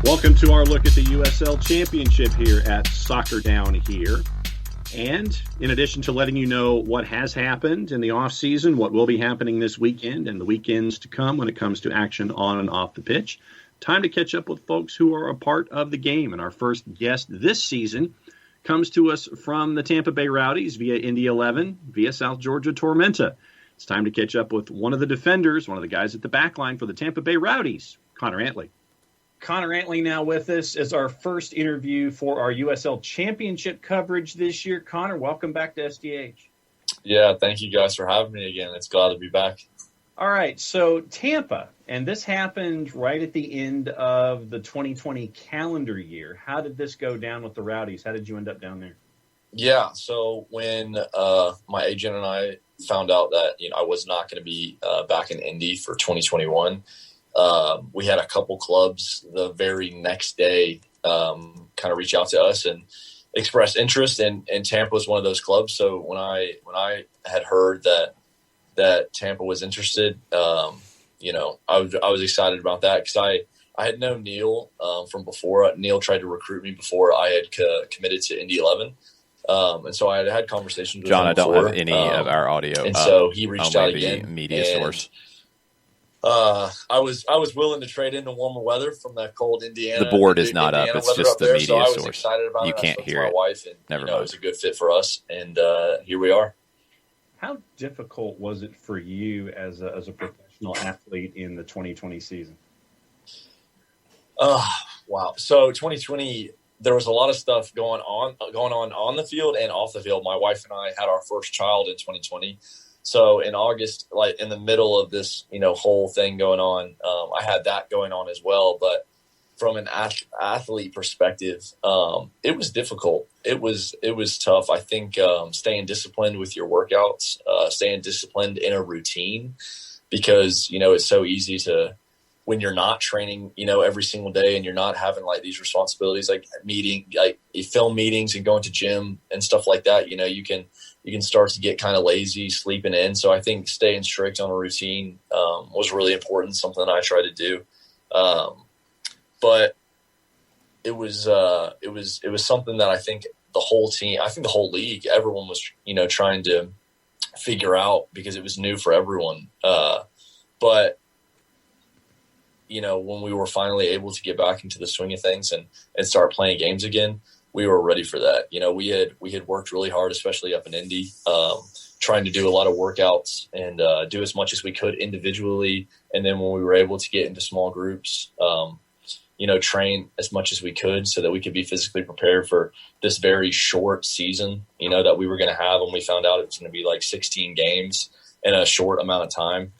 Welcome to our look at the USL Championship here at Soccer Down Here. And in addition to letting you know what has happened in the offseason, what will be happening this weekend and the weekends to come when it comes to action on and off the pitch, time to catch up with folks who are a part of the game. And our first guest this season comes to us from the Tampa Bay Rowdies via Indy 11, via South Georgia Tormenta. It's time to catch up with one of the defenders, one of the guys at the back line for the Tampa Bay Rowdies, Conner Antley. Conner Antley now with us as our first interview for our USL Championship coverage this year. Conner, welcome back to SDH. Yeah, thank you guys for having me again. It's glad to be back. All right, so Tampa, and this happened right at the end of the 2020 calendar year. How did this go down with the Rowdies? How did you end up down there? Yeah, so when my agent and I found out that I was not going to be back in Indy for 2021, we had a couple clubs the very next day kind of reach out to us and express interest, and Tampa was one of those clubs. So when I had heard that Tampa was interested, I was excited about that because I had known Neil from before. Neil tried to recruit me before I had committed to Indy 11. And so I had conversations with John, him before. I don't have any of our audio. And so he reached out the again. Media source. I was willing to trade into warmer weather from that cold Indiana. The board is not Indiana up. It's just the there, media so I was source. Excited about you it. Can't hear my it. Wife, and Never it mind. was a good fit for us, and here we are. How difficult was it for you as a professional athlete in the 2020 season? Wow. So 2020, there was a lot of stuff going on the field and off the field. My wife and I had our first child in 2020. So in August, like in the middle of this, whole thing going on, I had that going on as well. But from an athlete perspective, it was difficult. It was tough. I think staying disciplined with your workouts, staying disciplined in a routine, because it's so easy to, when you're not training, every single day, and you're not having like these responsibilities, like you film meetings and going to gym and stuff like that, you can start to get kind of lazy sleeping in. So I think staying strict on a routine was really important, something that I tried to do. But it was something that I think the whole team, the whole league, everyone was, trying to figure out, because it was new for everyone. But when we were finally able to get back into the swing of things and start playing games again, we were ready for that. We had worked really hard, especially up in Indy, trying to do a lot of workouts and do as much as we could individually. And then when we were able to get into small groups, train as much as we could so that we could be physically prepared for this very short season, that we were going to have. And we found out it was going to be like 16 games in a short amount of time.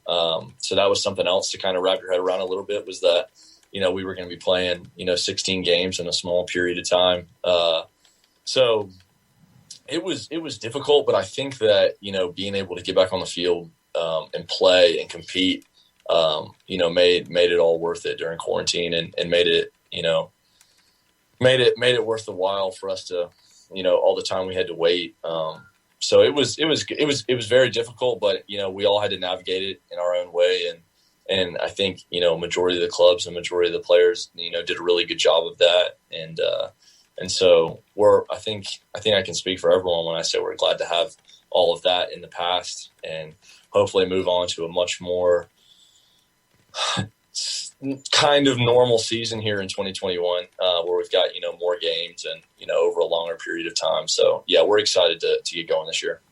So that was something else to kind of wrap your head around a little bit, was that, we were going to be playing, 16 games in a small period of time. So it was difficult, but I think that, being able to get back on the field and play and compete, made it all worth it during quarantine, and made it worth the while for us to, all the time we had to wait. So it was very difficult, but, we all had to navigate it in our own way. And I think, majority of the clubs and majority of the players, did a really good job of that. And so I think I can speak for everyone when I say we're glad to have all of that in the past, and hopefully move on to a much more kind of normal season here in 2021, where we've got, more games and, over a longer period of time. So yeah, we're excited to get going this year.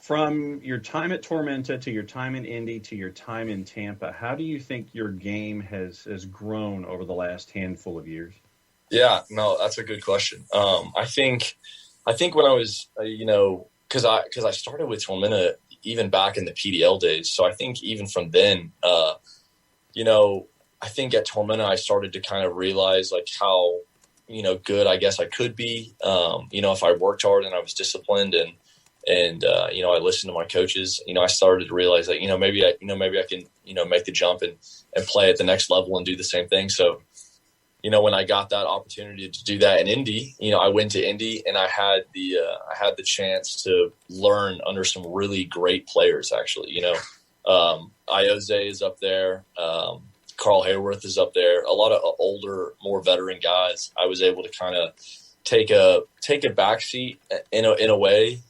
From your time at Tormenta to your time in Indy to your time in Tampa, how do you think your game has grown over the last handful of years? Yeah, no, that's a good question. I think when I was, because I started with Tormenta even back in the PDL days. So I think even from then, I think at Tormenta I started to kind of realize like how, good I guess I could be, if I worked hard and I was disciplined and I listened to my coaches. I started to realize that maybe I can make the jump and play at the next level and do the same thing. So when I got that opportunity to do that in Indy, I went to Indy and I had the chance to learn under some really great players. Actually, Ioze is up there, Carl Hayworth is up there. A lot of older, more veteran guys. I was able to kind of take a backseat in a way.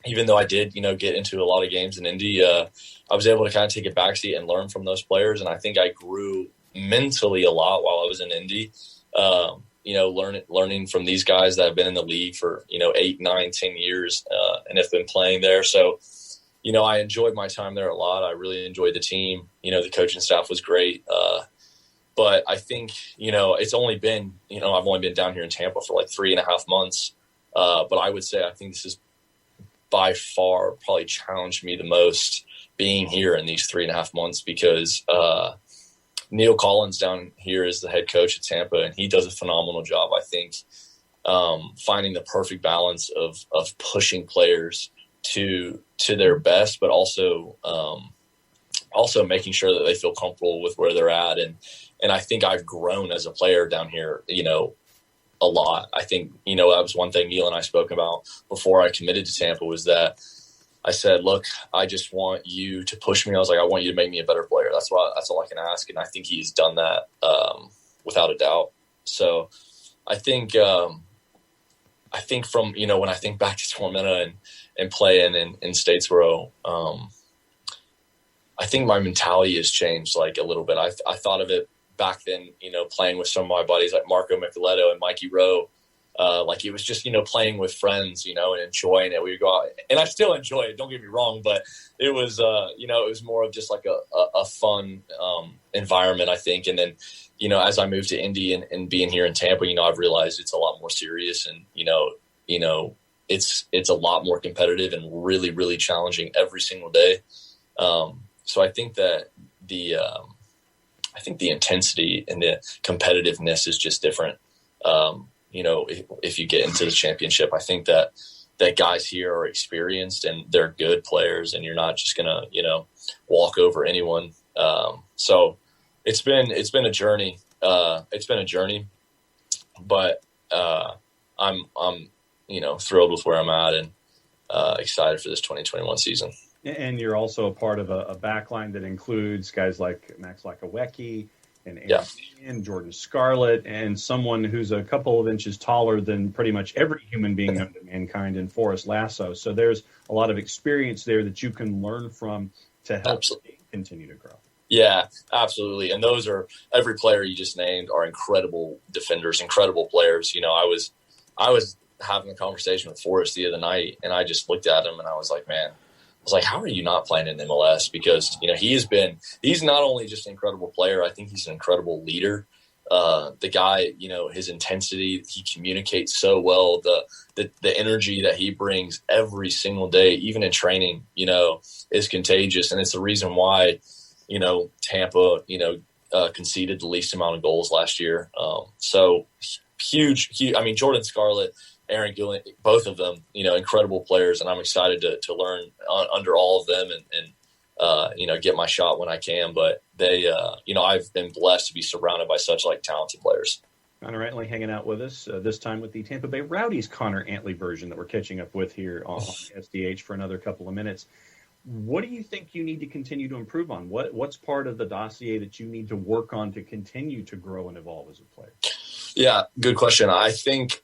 Even though I did, get into a lot of games in Indy, I was able to kind of take a backseat and learn from those players. And I think I grew mentally a lot while I was in Indy. Learning from these guys that have been in the league for 8, 9, 10 years and have been playing there. So, I enjoyed my time there a lot. I really enjoyed the team. The coaching staff was great. But I think, it's only been, I've only been down here in Tampa for like 3.5 months. But I would say I think this is by far probably challenged me the most being here in these 3.5 months because Neil Collins down here is the head coach at Tampa, and he does a phenomenal job, I think, finding the perfect balance of pushing players to their best, but also making sure that they feel comfortable with where they're at. And I think I've grown as a player down here, a lot. I think, that was one thing Neil and I spoke about before I committed to Tampa was that I said, look, I just want you to push me. I was like, I want you to make me a better player. That's all I can ask. And I think he's done that without a doubt. So I think from, when I think back to Tormenta and playing in Statesboro, I think my mentality has changed like a little bit. I thought of it back then, playing with some of my buddies like Marco Micheletto and Mikey Rowe. Like it was just, playing with friends, and enjoying it. We would go out, and I still enjoy it. Don't get me wrong, but it was, it was more of just like a fun environment, I think. And then, as I moved to Indy and being here in Tampa, I've realized it's a lot more serious, and it's a lot more competitive and really, really challenging every single day. So I think that the intensity and the competitiveness is just different. If you get into the championship, I think that guys here are experienced and they're good players, and you're not just gonna, walk over anyone. So it's been a journey. But I'm thrilled with where I'm at and excited for this 2021 season. And you're also a part of a backline that includes guys like Max Lakawecki and Jordan Scarlett, and someone who's a couple of inches taller than pretty much every human being known to mankind in Forrest Lasso. So there's a lot of experience there that you can learn from to help continue to grow. Yeah, absolutely. And those are every player you just named are incredible defenders, incredible players. I was having a conversation with Forrest the other night, and I just looked at him and I was like, man, how are you not playing in MLS? Because, he's not only just an incredible player, I think he's an incredible leader. The guy, his intensity, he communicates so well. The energy that he brings every single day, even in training, is contagious. And it's the reason why, Tampa, conceded the least amount of goals last year. So huge. I mean, Jordan Scarlett, Aaron Gillen, both of them, incredible players, and I'm excited to learn under all of them and get my shot when I can. But they, I've been blessed to be surrounded by such talented players. Conner Antley hanging out with us this time with the Tampa Bay Rowdies Conner Antley version that we're catching up with here on SDH for another couple of minutes. What do you think you need to continue to improve on? What's part of the dossier that you need to work on to continue to grow and evolve as a player? Yeah, good question. I think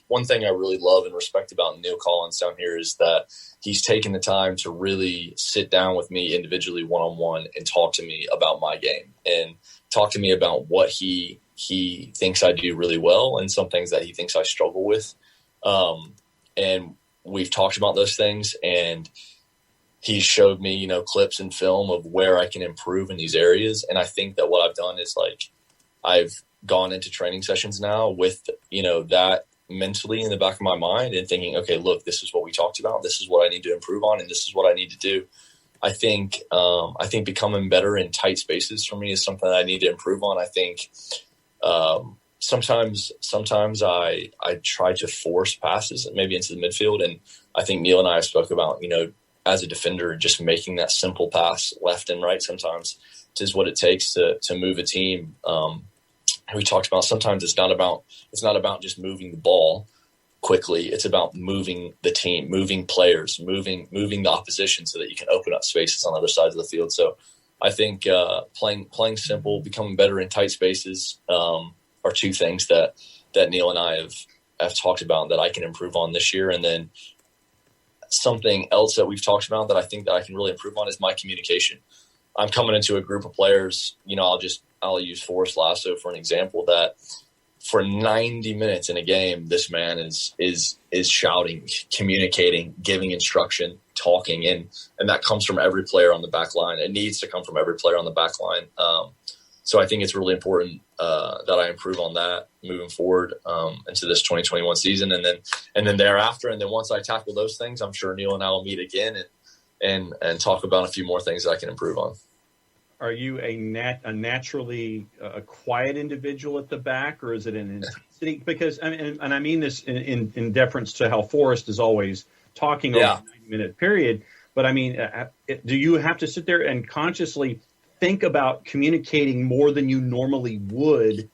one thing I really love and respect about Neil Collins down here is that he's taken the time to really sit down with me individually one-on-one and talk to me about my game and talk to me about what he thinks I do really well and some things that he thinks I struggle with. And we've talked about those things, and he showed me, clips and film of where I can improve in these areas. And I think that what I've done is I've gone into training sessions now with, that mentally in the back of my mind and thinking, okay, look, this is what we talked about. This is what I need to improve on. And this is what I need to do. I think becoming better in tight spaces for me is something that I need to improve on. I think sometimes I try to force passes maybe into the midfield. And I think Neil and I spoke about, as a defender, just making that simple pass left and right sometimes is what it takes to move a team. We talked about sometimes it's not about just moving the ball quickly. It's about moving the team, moving players, moving the opposition so that you can open up spaces on other sides of the field. So I think playing simple, becoming better in tight spaces are two things that Neil and I have talked about that I can improve on this year. And then something else that we've talked about that I think that I can really improve on is my communication. I'm coming into a group of players, I'll use Forrest Lasso for an example, that for 90 minutes in a game, this man is shouting, communicating, giving instruction, talking, and that comes from every player on the back line. It needs to come from every player on the back line. So I think it's really important that I improve on that moving forward into this 2021 season, and then thereafter. And then once I tackle those things, I'm sure Neil and I will meet again and talk about a few more things that I can improve on. Are you a naturally quiet individual at the back, or is it an intensity? Because I mean this in deference to how Forrest is always talking over a 90-minute period. But I mean, do you have to sit there and consciously think about communicating more than you normally would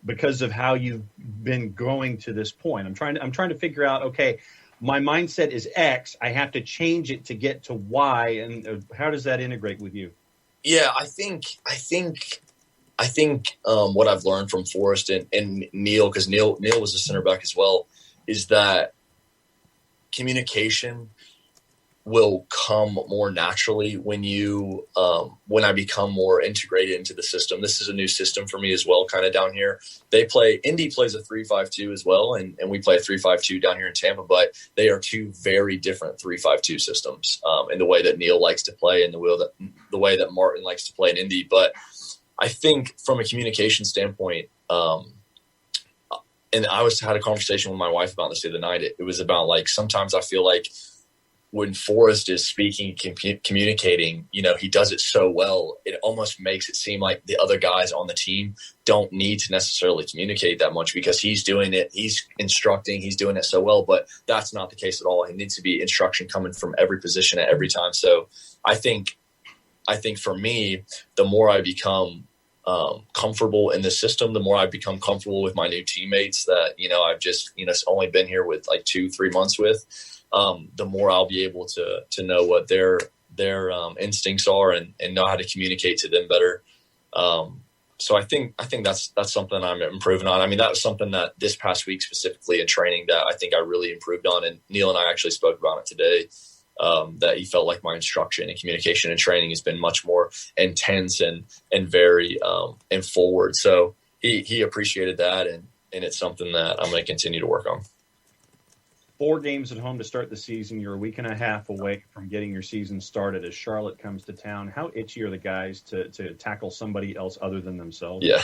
because of how you've been going to this point? I'm trying to figure out, okay, my mindset is X. I have to change it to get to Y. And how does that integrate with you? Yeah, I think what I've learned from Forrest and Neil, because Neil was a center back as well, is that communication will come more naturally when I become more integrated into the system. This is a new system for me as well, kind of down here. Indy plays a 3-5-2 as well, and we play a 3-5-2 down here in Tampa, but they are two very different 3-5-2 systems in the way that Neil likes to play and the way that Martin likes to play in Indy. But I think from a communication standpoint, and I had a conversation with my wife about this the other night. It was about, like, sometimes I feel like when Forrest is speaking, communicating, he does it so well, it almost makes it seem like the other guys on the team don't need to necessarily communicate that much because he's doing it, he's instructing, he's doing it so well. But that's not the case at all. It needs to be instruction coming from every position at every time. So I think for me, the more I become comfortable in the system, the more I become comfortable with my new teammates that, I've just, only been here with like 2-3 months with, the more I'll be able to know what their instincts are and know how to communicate to them better. So I think that's something I'm improving on. I mean, that was something that this past week specifically in training that I think I really improved on. And Neil and I actually spoke about it today, that he felt like my instruction and communication and training has been much more intense and very and forward. So he appreciated that, and it's something that I'm going to continue to work on. 4 games at home to start the season. You're a week and a half away from getting your season started as Charlotte comes to town. How itchy are the guys to tackle somebody else other than themselves? Yeah.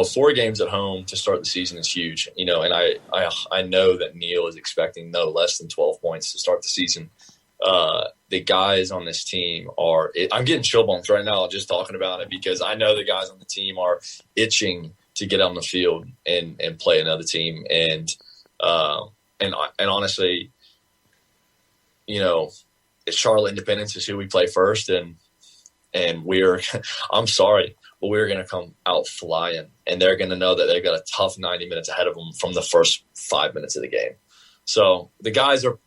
4 games at home to start the season is huge, and I know that Neil is expecting no less than 12 points to start the season. The guys on this team I'm getting chill bumps right now just talking about it, because I know the guys on the team are itching to get on the field and play another team. And honestly, it's Charlotte Independence is who we play first, and I'm sorry, but we're going to come out flying, and they're going to know that they've got a tough 90 minutes ahead of them from the first 5 minutes of the game. So the guys are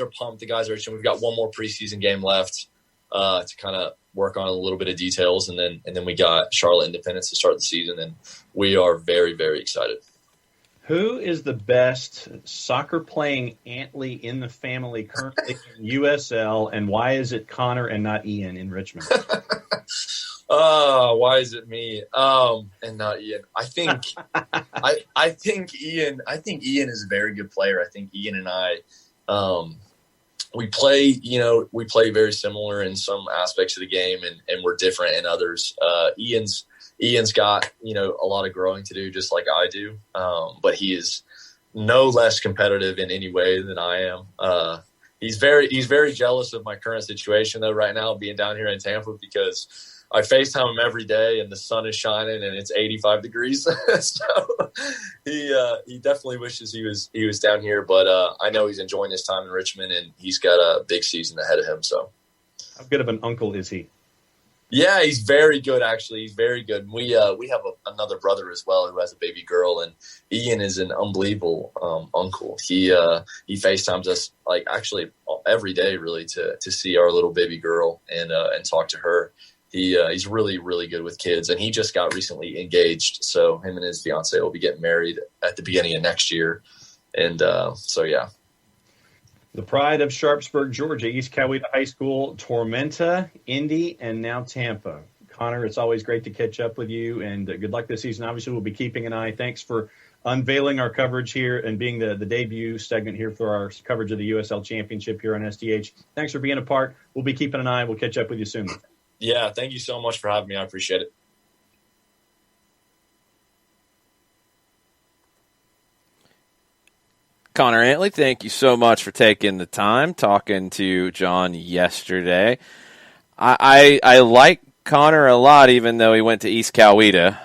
pumped. The guys are itching. We've got one more preseason game left to kind of work on a little bit of details, and then we got Charlotte Independence to start the season, and we are very, very excited. Who is the best soccer-playing Antley in the family currently in USL, and why is it Conner and not Ian in Richmond? Why is it me and not Ian? I think Ian is a very good player. I think Ian and I we play very similar in some aspects of the game, and we're different in others. Ian's got, a lot of growing to do, just like I do. But he is no less competitive in any way than I am. He's very jealous of my current situation, though, right now, being down here in Tampa, because I FaceTime him every day and the sun is shining and it's 85 degrees. So he definitely wishes he was down here, but I know he's enjoying his time in Richmond, and he's got a big season ahead of him. So how good of an uncle is he? Yeah, he's very good, actually. He's very good. We have another brother as well who has a baby girl, and Ian is an unbelievable uncle. He FaceTimes us like actually every day, really, to see our little baby girl and talk to her. He's really, really good with kids, and he just got recently engaged. So him and his fiance will be getting married at the beginning of next year. And so, yeah. The pride of Sharpsburg, Georgia, East Coweta High School, Tormenta, Indy, and now Tampa. Conner, it's always great to catch up with you, and good luck this season. Obviously, we'll be keeping an eye. Thanks for unveiling our coverage here and being the debut segment here for our coverage of the USL Championship here on SDH. Thanks for being a part. We'll be keeping an eye. We'll catch up with you soon. Yeah, thank you so much for having me. I appreciate it. Conner Antley, thank you so much for taking the time talking to John yesterday. I like Conner a lot, even though he went to East Coweta.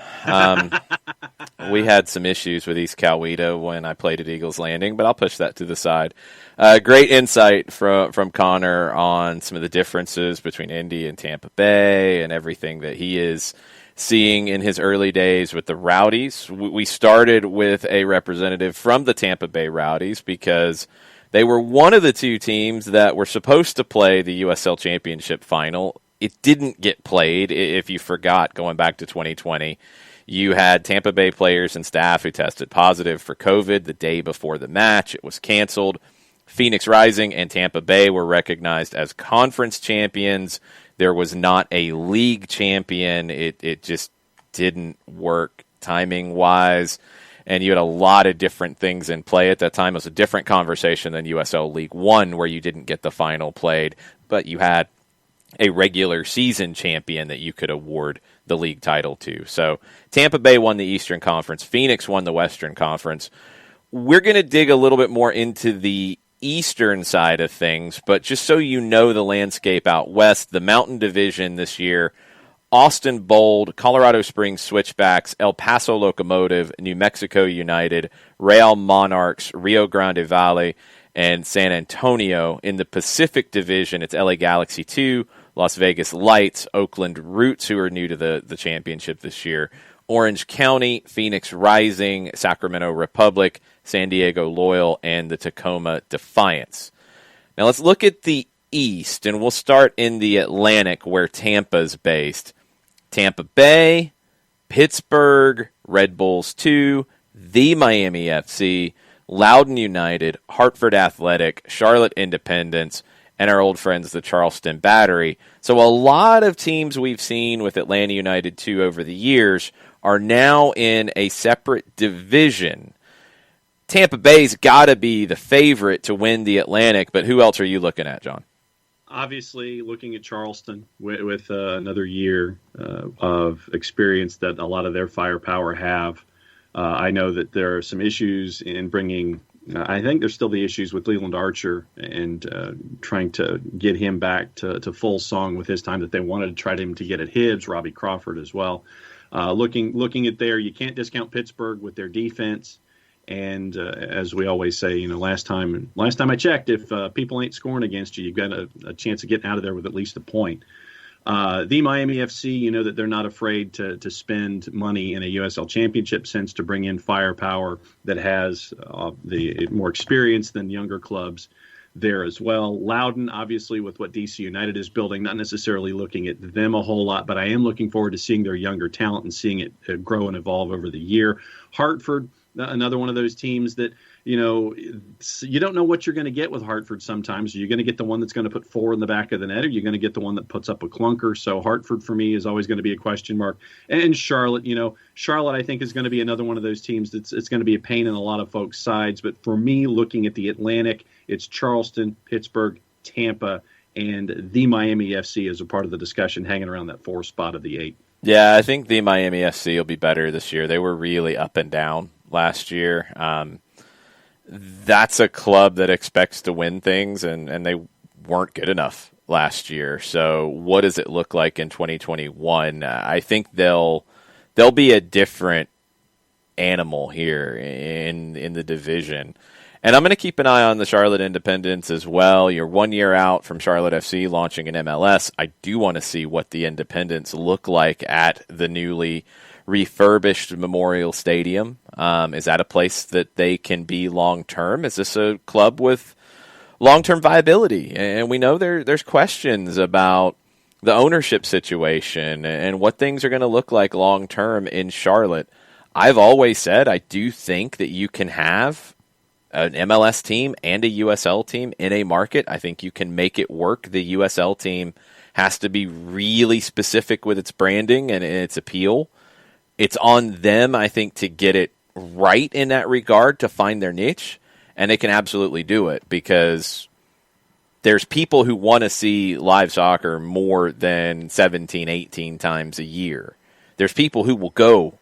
We had some issues with East Coweta when I played at Eagles Landing, but I'll push that to the side. Great insight from Conner on some of the differences between Indy and Tampa Bay and everything that he is seeing in his early days with the Rowdies. We started with a representative from the Tampa Bay Rowdies because they were one of the two teams that were supposed to play the USL Championship final. It didn't get played, if you forgot, going back to 2020. You had Tampa Bay players and staff who tested positive for COVID the day before the match. It was canceled. Phoenix Rising and Tampa Bay were recognized as conference champions. There was not a league champion. It just didn't work timing-wise. And you had a lot of different things in play at that time. It was a different conversation than USL League One, where you didn't get the final played, but you had a regular season champion that you could award the league title to. So Tampa Bay won the Eastern Conference. Phoenix won the Western Conference. We're going to dig a little bit more into the Eastern side of things, but just so you know the landscape out west, the Mountain Division this year, Austin Bold, Colorado Springs Switchbacks, El Paso Locomotive, New Mexico United, Real Monarchs, Rio Grande Valley, and San Antonio. In the Pacific Division, it's LA Galaxy 2, Las Vegas Lights, Oakland Roots, who are new to the championship this year, Orange County, Phoenix Rising, Sacramento Republic, San Diego Loyal, and the Tacoma Defiance. Now let's look at the East, and we'll start in the Atlantic where Tampa's based. Tampa Bay, Pittsburgh, Red Bulls 2, the Miami FC, Loudoun United, Hartford Athletic, Charlotte Independence, and our old friends, the Charleston Battery. So a lot of teams we've seen with Atlanta United 2 over the years are now in a separate division. Tampa Bay's got to be the favorite to win the Atlantic, but who else are you looking at, John? Obviously, looking at Charleston with another year of experience that a lot of their firepower have. I know that there are some issues in bringing I think there's still the issues with Leland Archer and trying to get him back to full song with his time that they wanted to try him to get at Hibbs, Robbie Crawford as well. Looking at there, you can't discount Pittsburgh with their defense. And as we always say, last time I checked, if people ain't scoring against you, you've got a chance of getting out of there with at least a point. The Miami FC, that they're not afraid to spend money in a USL Championship sense to bring in firepower that has the more experience than younger clubs there as well. Loudoun, obviously, with what DC United is building, not necessarily looking at them a whole lot, but I am looking forward to seeing their younger talent and seeing it grow and evolve over the year. Hartford, another one of those teams that, you don't know what you're going to get with Hartford sometimes. You're going to get the one that's going to put four in the back of the net, or you're going to get the one that puts up a clunker. So Hartford, for me, is always going to be a question mark. And Charlotte, Charlotte, I think, is going to be another one of those teams it's going to be a pain in a lot of folks' sides. But for me, looking at the Atlantic, it's Charleston, Pittsburgh, Tampa, and the Miami FC as a part of the discussion, hanging around that 4th spot of the 8. Yeah, I think the Miami FC will be better this year. They were really up and down last year. That's a club that expects to win things, and they weren't good enough last year. So what does it look like in 2021? I think they'll be a different animal here in the division. And I'm going to keep an eye on the Charlotte Independence as well. You're 1 year out from Charlotte FC launching an MLS. I do want to see what the Independents look like at the newly refurbished Memorial Stadium. Is that a place that they can be long-term? Is this a club with long-term viability? And we know there's questions about the ownership situation and what things are going to look like long term in Charlotte. I've always said I do think that you can have an MLS team and a USL team in a market. I think you can make it work. The USL team has to be really specific with its branding and its appeal. It's on them, I think, to get it right in that regard, to find their niche, and they can absolutely do it because there's people who want to see live soccer more than 17, 18 times a year. There's people who will go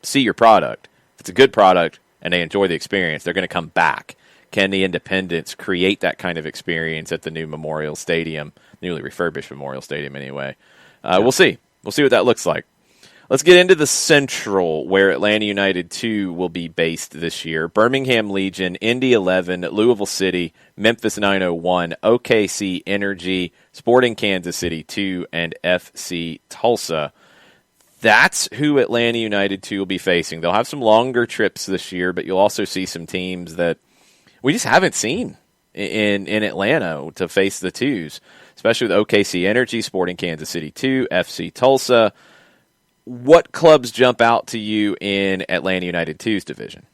see your product. If it's a good product and they enjoy the experience, they're going to come back. Can the Independents create that kind of experience at the new Memorial Stadium, newly refurbished Memorial Stadium anyway? We'll see. We'll see what that looks like. Let's get into the Central, where Atlanta United 2 will be based this year. Birmingham Legion, Indy 11, Louisville City, Memphis 901, OKC Energy, Sporting Kansas City 2, and FC Tulsa. That's who Atlanta United 2 will be facing. They'll have some longer trips this year, but you'll also see some teams that we just haven't seen in Atlanta to face the twos, especially with OKC Energy, Sporting Kansas City 2, FC Tulsa. What clubs jump out to you in Atlanta United 2's division?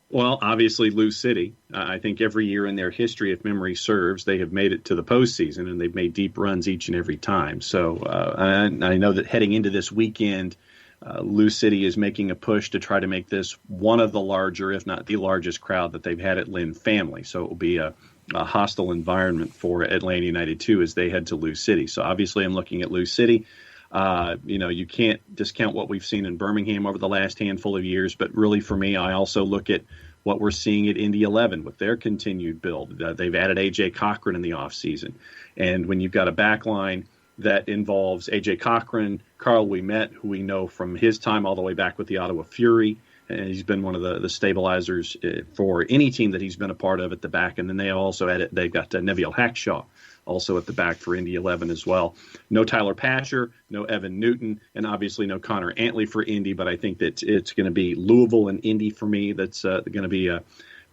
Well, obviously, Lou City. I think every year in their history, if memory serves, they have made it to the postseason, and they've made deep runs each and every time. So I know that heading into this weekend, Lou City is making a push to try to make this one of the larger, if not the largest crowd that they've had at Lynn Family. So it will be a hostile environment for Atlanta United 2 as they head to Lou City. So obviously, I'm looking at Lou City. You can't discount what we've seen in Birmingham over the last handful of years, but really for me, I also look at what we're seeing at Indy 11 with their continued build. They've added A.J. Cochran in the offseason. And when you've got a back line that involves A.J. Cochran, Carl Ouimet, who we know from his time all the way back with the Ottawa Fury, and he's been one of the stabilizers for any team that he's been a part of at the back. And then they've got Neville Hackshaw also at the back for Indy 11 as well. No Tyler Patcher, no Evan Newton, and obviously no Conner Antley for Indy, but I think that it's going to be Louisville and Indy for me. That's going to be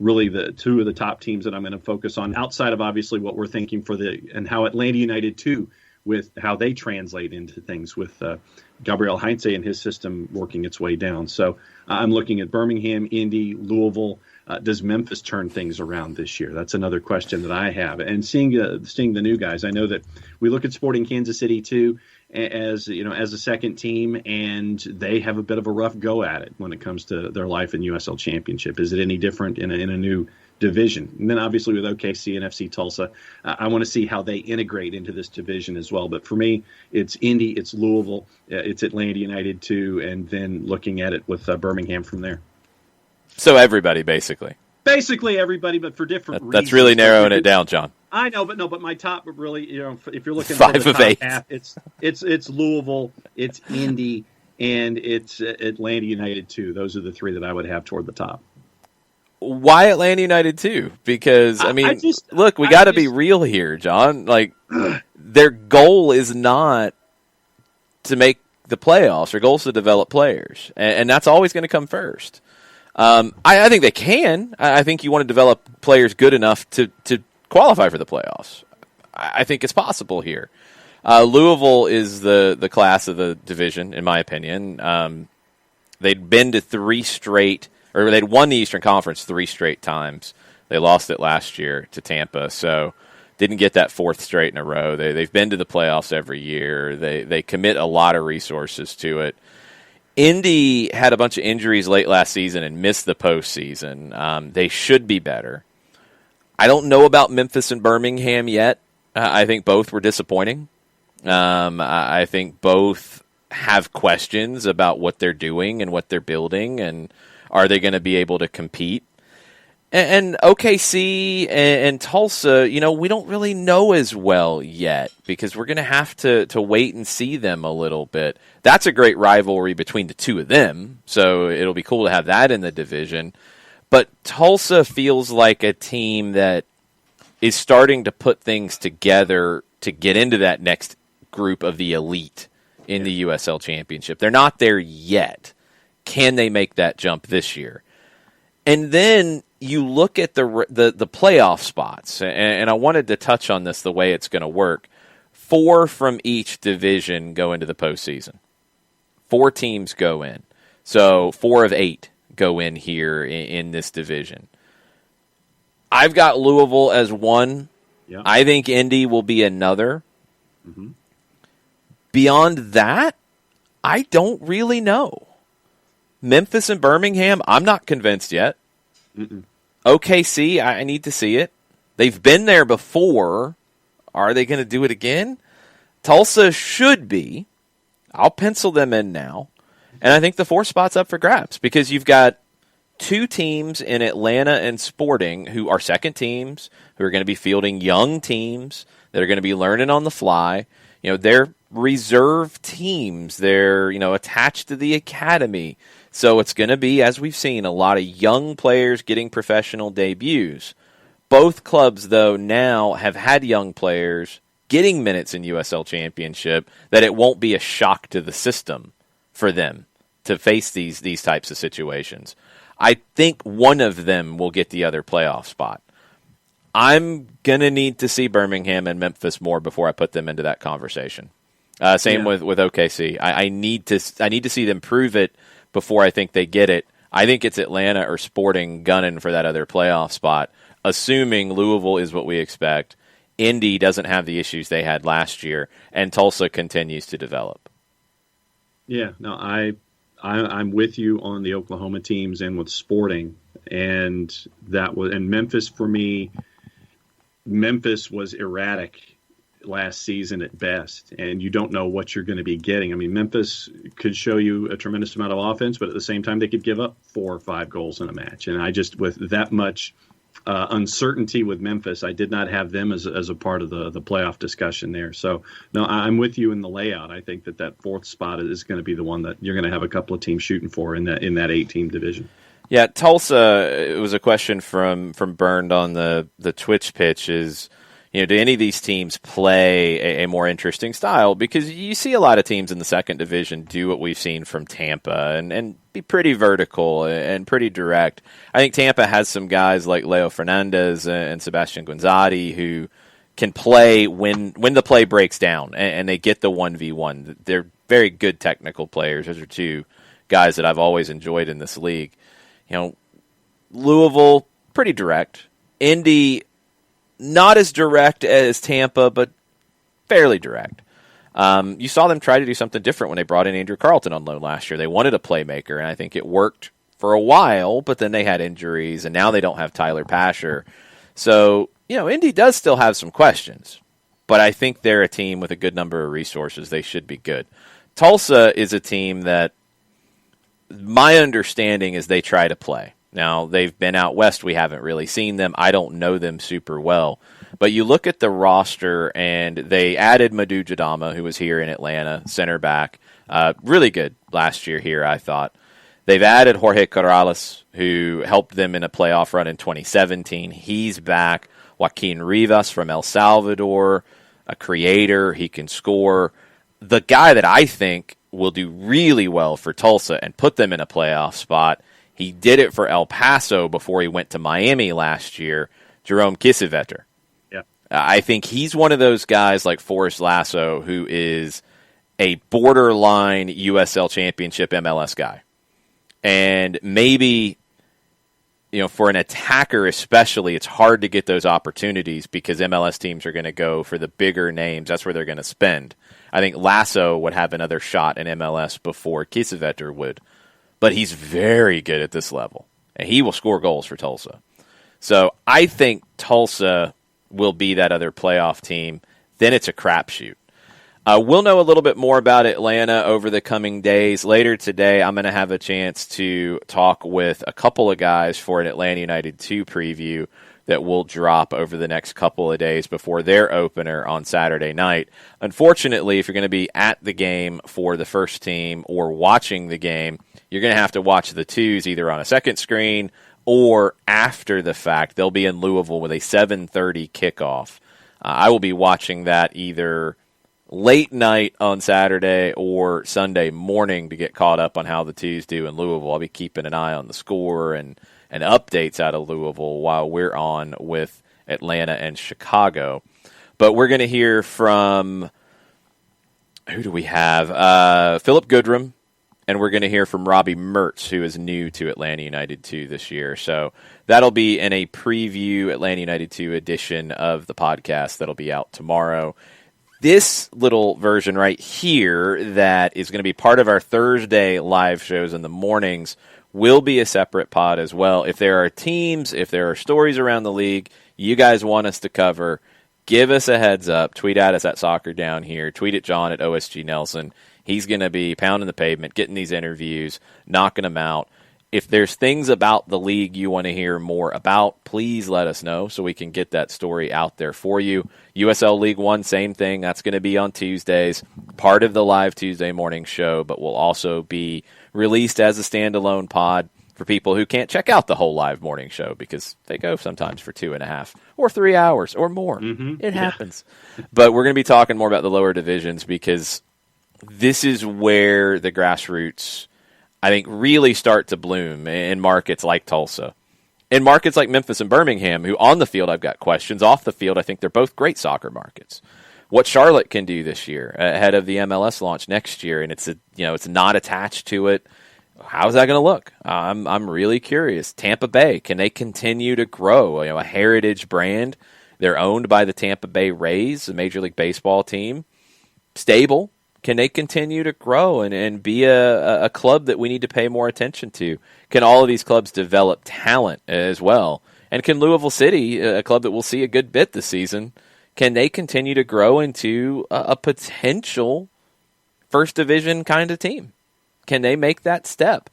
really the two of the top teams that I'm going to focus on, outside of obviously what we're thinking and how Atlanta United 2, with how they translate into things with Gabriel Heinze and his system working its way down. So I'm looking at Birmingham, Indy, Louisville. Does Memphis turn things around this year? That's another question that I have. And seeing the new guys, I know that we look at Sporting Kansas City too as a second team, and they have a bit of a rough go at it when it comes to their life in USL Championship. Is it any different in a new division? And then obviously with OKC and FC Tulsa, I want to see how they integrate into this division as well. But for me, it's Indy, it's Louisville, it's Atlanta United too, and then looking at it with Birmingham from there. So everybody, basically. Basically everybody, but for different reasons. That's really narrowing it down, John. I know, but my top really, if you're looking at the top 8, half, it's Louisville, it's Indy, and it's Atlanta United too. Those are the three that I would have toward the top. Why Atlanta United too? Because look, we got to be real here, John. Like their goal is not to make the playoffs. Their goal is to develop players, and that's always going to come first. I think they can. I think you want to develop players good enough to qualify for the playoffs. I think it's possible here. Louisville is the class of the division, in my opinion. They'd been to they'd won the Eastern Conference 3 straight times. They lost it last year to Tampa, so didn't get that 4th straight in a row. They've been to the playoffs every year. They commit a lot of resources to it. Indy had a bunch of injuries late last season and missed the postseason. They should be better. I don't know about Memphis and Birmingham yet. I think both were disappointing. I think both have questions about what they're doing and what they're building, and are they going to be able to compete? And OKC and Tulsa, we don't really know as well yet because we're going to have to wait and see them a little bit. That's a great rivalry between the two of them, so it'll be cool to have that in the division. But Tulsa feels like a team that is starting to put things together to get into that next group of the elite in the USL Championship. They're not there yet. Can they make that jump this year? And then you look at the playoff spots, and I wanted to touch on this, the way it's going to work. 4 from each division go into the postseason. 4 teams go in. So 4 of 8 go in here in this division. I've got Louisville as one. Yeah. I think Indy will be another. Mm-hmm. Beyond that, I don't really know. Memphis and Birmingham, I'm not convinced yet. Mm-mm. OKC, I need to see it. They've been there before. Are they going to do it again? Tulsa should be. I'll pencil them in now. And I think the 4th spot's up for grabs because you've got 2 teams in Atlanta and Sporting who are second teams, who are going to be fielding young teams that are going to be learning on the fly. You know, they're reserve teams. They're, attached to the academy. So it's going to be, as we've seen, a lot of young players getting professional debuts. Both clubs, though, now have had young players getting minutes in USL Championship that it won't be a shock to the system for them to face these types of situations. I think one of them will get the other playoff spot. I'm going to need to see Birmingham and Memphis more before I put them into that conversation. Same with OKC. I need to see them prove it before I think they get it. I think it's Atlanta or Sporting gunning for that other playoff spot, assuming Louisville is what we expect, Indy doesn't have the issues they had last year, and Tulsa continues to develop. Yeah, no, I'm with you on the Oklahoma teams and with Sporting, and Memphis for me. Memphis was erratic last season at best, and you don't know what you're going to be getting. I mean, Memphis could show you a tremendous amount of offense, but at the same time, they could give up 4 or 5 goals in a match. And I just, with that much uncertainty with Memphis, I did not have them as a part of the playoff discussion there. So, no, I'm with you in the layout. I think that 4th spot is going to be the one that you're going to have a couple of teams shooting for in that 8-team division. Yeah, Tulsa, it was a question from Burned on the Twitch pitch is, do any of these teams play a more interesting style? Because you see a lot of teams in the 2nd division do what we've seen from Tampa and be pretty vertical and pretty direct. I think Tampa has some guys like Leo Fernandez and Sebastian Guinzotti who can play when the play breaks down and they get the 1v1. They're very good technical players. Those are 2 guys that I've always enjoyed in this league. Louisville, pretty direct. Indy, not as direct as Tampa, but fairly direct. You saw them try to do something different when they brought in Andrew Carlton on loan last year. They wanted a playmaker, and I think it worked for a while, but then they had injuries, and now they don't have Tyler Pasher. So, Indy does still have some questions, but I think they're a team with a good number of resources. They should be good. Tulsa is a team that my understanding is they try to play. Now, they've been out west. We haven't really seen them. I don't know them super well. But you look at the roster, and they added Madhu Jadama, who was here in Atlanta, center back. Really good last year here, I thought. They've added Jorge Corrales, who helped them in a playoff run in 2017. He's back. Joaquin Rivas from El Salvador, a creator. He can score. The guy that I think will do really well for Tulsa and put them in a playoff spot. He did it for El Paso before he went to Miami last year, Jerome Kiesewetter. Yeah. I think he's one of those guys like Forrest Lasso who is a borderline USL Championship MLS guy. And maybe, for an attacker especially, it's hard to get those opportunities because MLS teams are going to go for the bigger names. That's where they're going to spend. I think Lasso would have another shot in MLS before Kiesewetter would. But he's very good at this level, and he will score goals for Tulsa. So I think Tulsa will be that other playoff team. Then it's a crapshoot. We'll know a little bit more about Atlanta over the coming days. Later today, I'm going to have a chance to talk with a couple of guys for an Atlanta United 2 preview that will drop over the next couple of days before their opener on Saturday night. Unfortunately, if you're going to be at the game for the first team or watching the game, you're going to have to watch the 2s either on a second screen or after the fact. They'll be in Louisville with a 7:30 kickoff. I will be watching that either late night on Saturday or Sunday morning to get caught up on how the 2s do in Louisville. I'll be keeping an eye on the score and updates out of Louisville while we're on with Atlanta and Chicago. But we're going to hear from Who do we have? Philip Goodrum, and we're going to hear from Robbie Mertz, who is new to Atlanta United 2 this year. So that'll be in a preview Atlanta United 2 edition of the podcast that'll be out tomorrow. This little version right here that is going to be part of our Thursday live shows in the mornings will be a separate pod as well. If there are teams, if there are stories around the league you guys want us to cover, give us a heads up. Tweet at us at Soccer Down Here. Tweet at John at OSG Nelson. He's going to be pounding the pavement, getting these interviews, knocking them out. If there's things about the league you want to hear more about, please let us know so we can get that story out there for you. USL League One, same thing. That's going to be on Tuesdays, part of the live Tuesday morning show, but will also be released as a standalone pod for people who can't check out the whole live morning show because they go sometimes for 2.5 or 3 hours or more. It happens. But we're going to be talking more about the lower divisions because this is where the grassroots, I think, really start to bloom in markets like Tulsa. In markets like Memphis and Birmingham, who on the field I've got questions. Off the field, I think they're both great soccer markets. What Charlotte can do this year ahead of the MLS launch next year, and it's not attached to it. How's that going to look? I'm really curious. Tampa Bay, can they continue to grow? A heritage brand. They're owned by the Tampa Bay Rays, a Major League Baseball team. Stable. Can they continue to grow and be a club that we need to pay more attention to? Can all of these clubs develop talent as well? And can Louisville City, a club that we'll see a good bit this season, can they continue to grow into a potential first division kind of team? Can they make that step?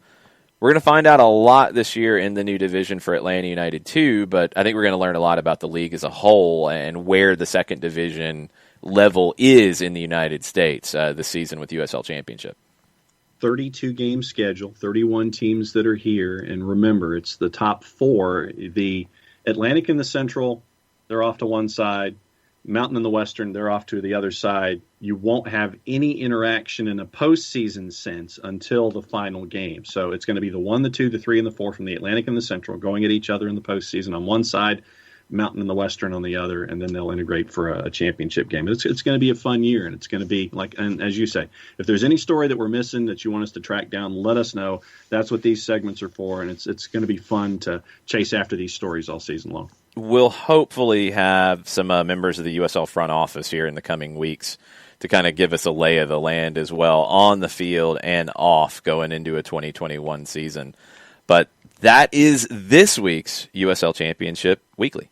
We're going to find out a lot this year in the new division for Atlanta United 2, but I think we're going to learn a lot about the league as a whole and where the second division level is in the United States this season with USL Championship. 32 game schedule, 31 teams that are here, and remember, it's the top four. The Atlantic and the Central, they're off to one side. Mountain and the Western, they're off to the other side. You won't have any interaction in a postseason sense until the final game. So it's going to be the 1, the 2, the 3, and the 4 from the Atlantic and the Central going at each other in the postseason on one side, Mountain and the Western on the other, and then they'll integrate for a championship game. It's going to be a fun year, and it's going to be like, and as you say, if there's any story that we're missing that you want us to track down, let us know. That's what these segments are for, and it's going to be fun to chase after these stories all season long. We'll hopefully have some members of the USL front office here in the coming weeks to kind of give us a lay of the land as well on the field and off going into a 2021 season. But that is this week's USL Championship Weekly.